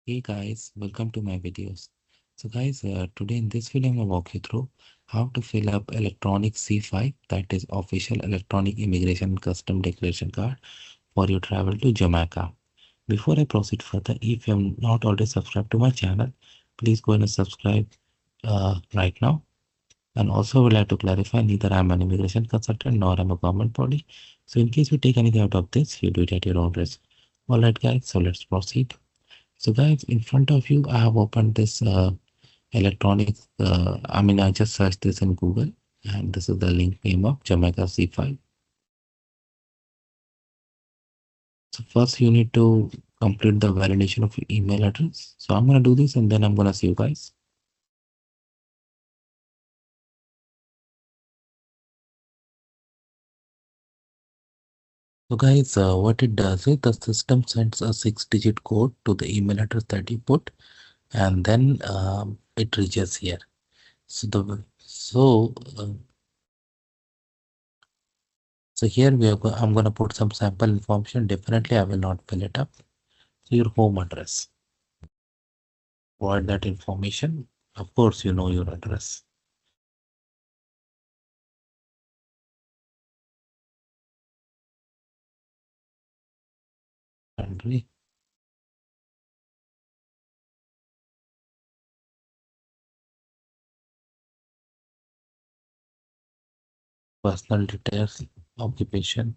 Hey guys, welcome to my videos. So guys, today in this video I'm gonna walk you through how to fill up electronic C5, that is official electronic immigration and custom declaration card for your travel to Jamaica. Before I proceed further, if you have not already subscribed to my channel, please go and subscribe right now. And also would like to clarify, neither I'm an immigration consultant nor I'm a government body. So in case you take anything out of this, you do it at your own risk. Alright guys, so let's proceed. So guys, in front of you, I have opened this electronic, I just searched this in Google and this is the link name of Jamaica C5. So first you need to complete the validation of your email address. So I'm going to do this and then I'm going to see you guys. So guys, what it does is the system sends a 6-digit code to the email address that you put and then it reaches here. So here I'm going to put some sample information. Definitely I will not fill it up. So your home address, provide that information. Of course, you know your address. Country, personal details, occupation,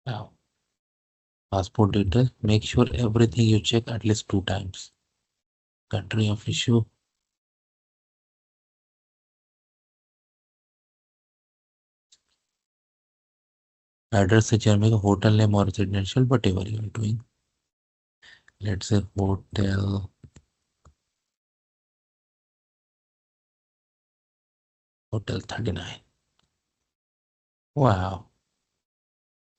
now passport details. Make sure everything you check at least 2 times. Country of issue, address is Jamaica, hotel name or residential, whatever you are doing. Let's say hotel 39. Wow.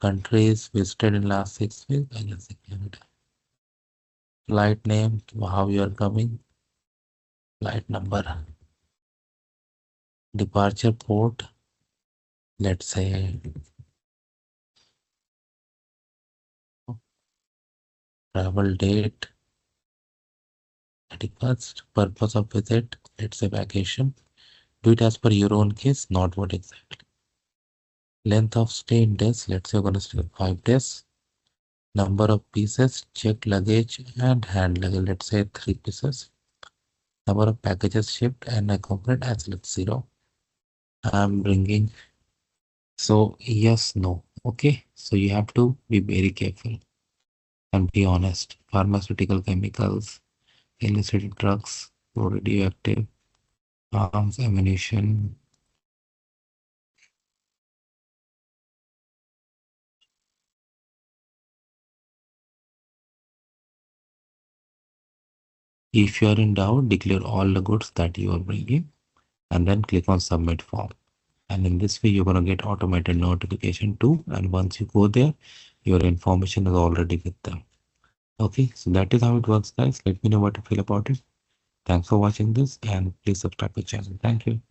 Countries visited in last 6 weeks. I guess Canada. Flight name, how you are coming. Flight number. Departure port. Let's say travel date. 31st. Purpose of visit. Let's say vacation. Do it as per your own case, not what exactly. Length of stay in days. Let's say you're going to stay 5 days. Number of pieces. Checked luggage and hand luggage. Let's say 3 pieces. Number of packages shipped and accompanied as let's 0. I'm bringing. So yes, no. Okay. So you have to be very careful and be honest. Pharmaceutical chemicals, illicit drugs, radioactive, arms, ammunition. If you are in doubt, declare all the goods that you are bringing and then click on submit form. And in this way, you're going to get automated notification too. And once you go there, your information is already with them. Okay, so that is how it works, guys. Let me know what you feel about it. Thanks for watching this and please subscribe to the channel. Thank you.